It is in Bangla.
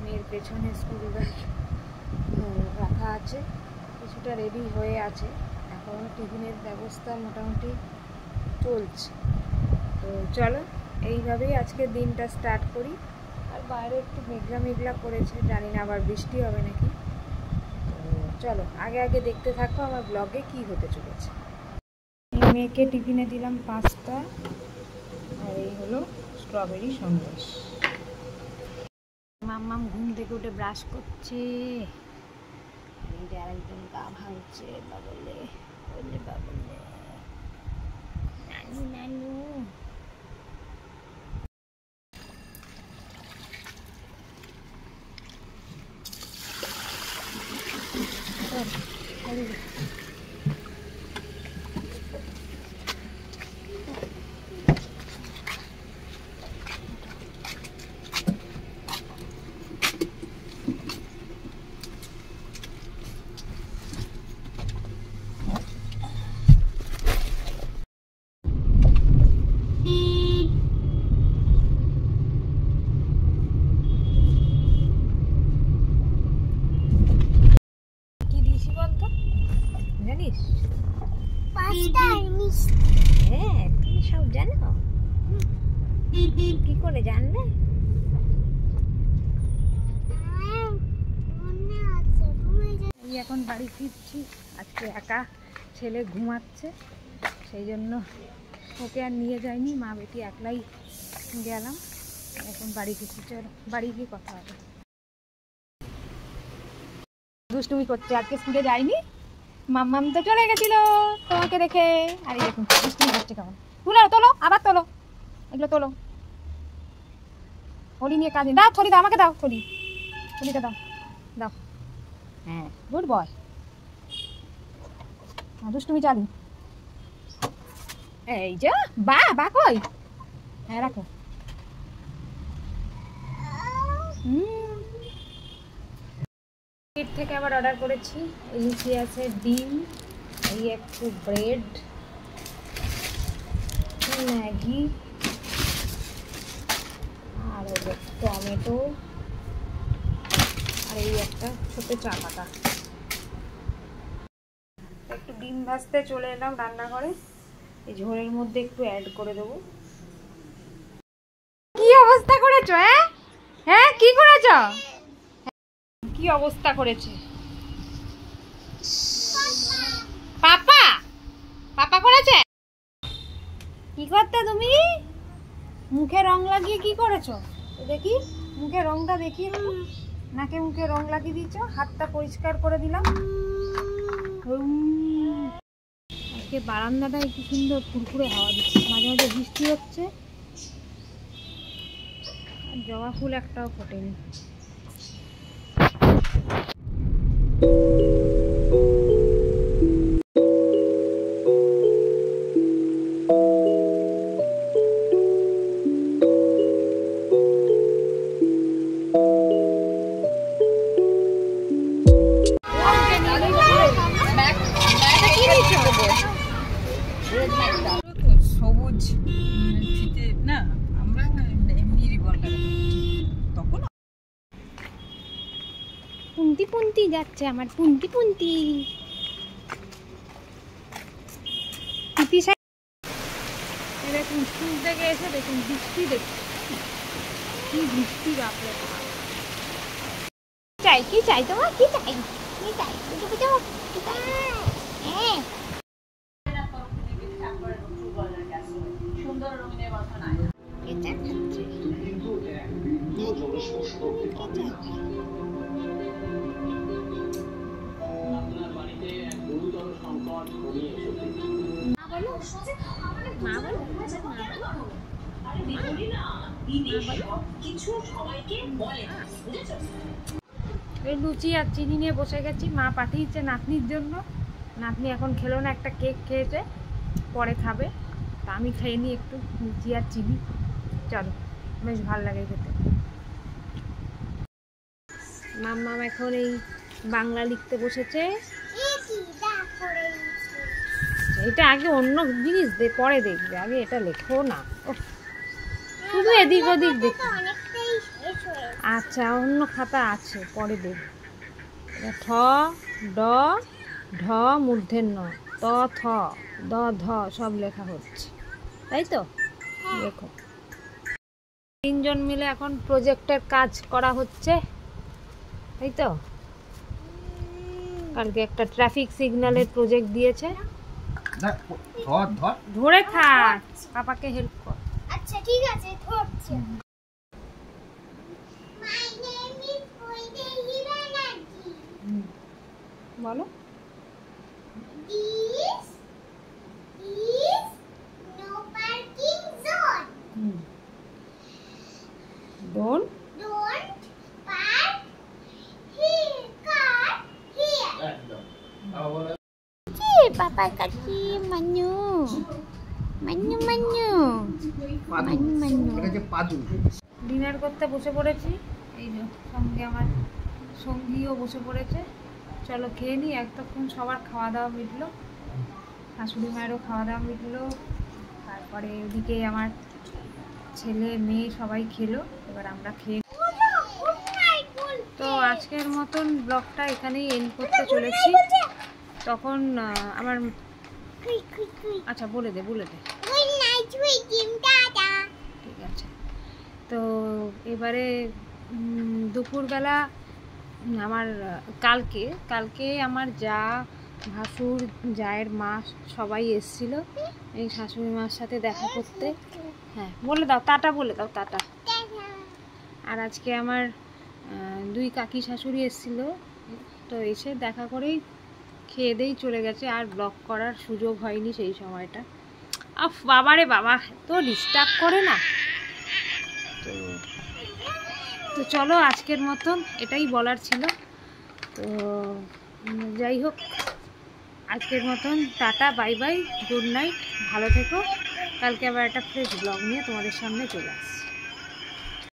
মেয়ের পেছনে স্কুল ব্যাগ রাখা আছে, কিছুটা রেডি হয়ে আছে, এখনও টিফিনের ব্যবস্থা মোটামুটি চলছে। তো চলো এইভাবেই আজকের দিনটা স্টার্ট করি। আর বাইরে একটু মেঘলা মেঘলা করেছে, জানি না আবার বৃষ্টি হবে নাকি। তো চলো আগে আগে দেখতে থাকো আমার ব্লগে কি হতে চলেছে। এই মেয়েকে টিফিনে দিলাম পাস্তা, আর এই হলো স্ট্রবেরি সন্দেশ। মাম্মাম ঘুম থেকে উঠে ব্রাশ করছে, এইটা আরেকজন গা ভাঙছে, বাবলে বলে বাবলে নানু নানু। জানিস হ্যাঁ, তুমি সব জানো, কি করে জানলে? এখন বাড়ি ফিরছি, আজকে একা, ছেলে ঘুমাচ্ছে, সেই জন্য ওকে আর নিয়ে যাইনি, মা বেটি একলাই গেলাম। এখন বাড়ি ফিরছি, চলো বাড়ি গিয়ে কথা হবে। দুষ্টুমি করছে, আজকে স্কুলে যাইনি, মাম্মাম তো চলে গেছিল তোমাকে রেখে। আর এই দেখুন দুষ্টুমি করছে কেমন। তুলো তোলো, আবার তোলো, এগুলো তোলো। থলি নিয়ে কাজ দাও, থলি দাও, আমাকে দাও, থলিটা দাও দাও। হ্যাঁ গুড বয়, দুষ্টুমি চালু। এই যে বা কই, হ্যাঁ রাখো। এর থেকে আবার অর্ডার করেছি, এই নিচে আছে ডিম, এই একটু ব্রেড, ম্যাগি, আর টমেটো, আর এই একটা ছোট চা পাতা। একটু ডিম ভাজতে চলে এলাম রান্নাঘরে, এই ঝোলের মধ্যে একটু অ্যাড করে দেবো। কি অবস্থা করেছো? হ্যাঁ কি করেছো? কি অবস্থা করেছে পাপা? পাপা করেছে? কি করতে তুমি? মুখে রং লাগিয়ে কি করেছো দেখি, মুখে রংটা দেখি, নাকে মুখে রং লাগিয়ে দিয়েছ, হাতটা পরিষ্কার করে দিলাম। আজকে বারান্দাটা কি সুন্দর ফুরফুরে হাওয়া দিচ্ছে, মাঝে মাঝে বৃষ্টি হচ্ছে, আর জবা ফুল একটাও ফোটেনি। সবুজ ফিতে না, আমরা এমনি রিবনটা তখন পুন্তি পুন্তি যাচ্ছে আমার পুন্তি পুন্তি। দেখুন স্কুল থেকে এসে দেখুন বৃষ্টি, দেখুন কি বৃষ্টি, বাপরে চাই কি চাই তোমার, কি চাই কি চাই কি চাই? হ্যাঁ সুন্দর রঙিনের কথা নাই, এটা খাচ্ছে আপনার বাড়িতে এক গুরুতর সংকট ঘনিয়ে এসেছে। মা বলো লুচি আর চিনি নিয়ে বসে গেছি, মা পাঠিয়েছে নাতনির জন্য। নাতনি এখন খেলো না, একটা কেক খেয়েছে, পরে খাবে। তা আমি খেয়ে নিই একটু লুচি আর চিনি, চলো বেশ ভালো লাগে খেতে। মাম্মাম এখন এই বাংলা লিখতে বসেছে। এটা আগে অন্য জিনিস পরে দেখবে, আগে এটা লেখো না, শুধু এদিক ওদিক দেখো। আচ্ছা অন্য খাতা আছে, পরে দেব। এটা ঠ, ড, ঢ মূর্ধন্য, ত, থ, দ, ধ সব লেখা হচ্ছে, তাই তো? দেখো 3 জন মিলে এখন প্রজেক্টের কাজ করা হচ্ছে, তাই তো? কালকে একটা ট্রাফিক সিগন্যালের প্রজেক্ট দিয়েছে। ধরে থাক, পাপাকে হেল্প কর। আচ্ছা ঠিক আছে, ধরছি। My name is Boydehi Banerjee. বলো। This is no parking zone. Don't Don't park here, car here. একদম আবার বলো। Papa kaki manu. Manu manu. Manu manu. Dinner করতে বসে পড়েছি, এই যে সঙ্গে আমার সঙ্গীও বসে পড়েছে। চলো খেয়ে নিই, এতক্ষণ সবার খাওয়া দাওয়া মিটলো, শাশুড়ি মায়েরও খাওয়া দাওয়া মিটলো, তারপরে ওদিকে আমার ছেলে মেয়ে সবাই খেলো, এবার আমরা খেয়ে। তো আজকের মতন ব্লগটা এখানেই এন্ড করতে চলেছি। তখন আমার আচ্ছা বলে দে Good night, William. Dada. ঠিক আছে। তো এবারে দুপুরবেলা আমার কালকে আমার যা, ভাসুর, জায়ের মা সবাই এসেছিল এই শাশুড়ি মার সাথে দেখা করতে। হ্যাঁ বলে দাও, টাটা বলে দাও, টাটা। Dada. আর আজকে আমার 2 কাকি শাশুড়ি এসেছিল, তো এসে দেখা করেই খেয়ে দেই চলে গেছে, আর ব্লগ করার সুযোগ হয়নি সেই সময়টা। আফ বাবারে বাবা, তো ডিস্টার্ব করে না। তো চলো আজকের মতন এটাই বলার ছিল। তো যাই হোক, আজকের মতন tata, bye bye, good night, ভালো থেকো। কালকে আবার একটা ফ্রেশ ব্লগ নিয়ে তোমাদের সামনে চলে আসছি।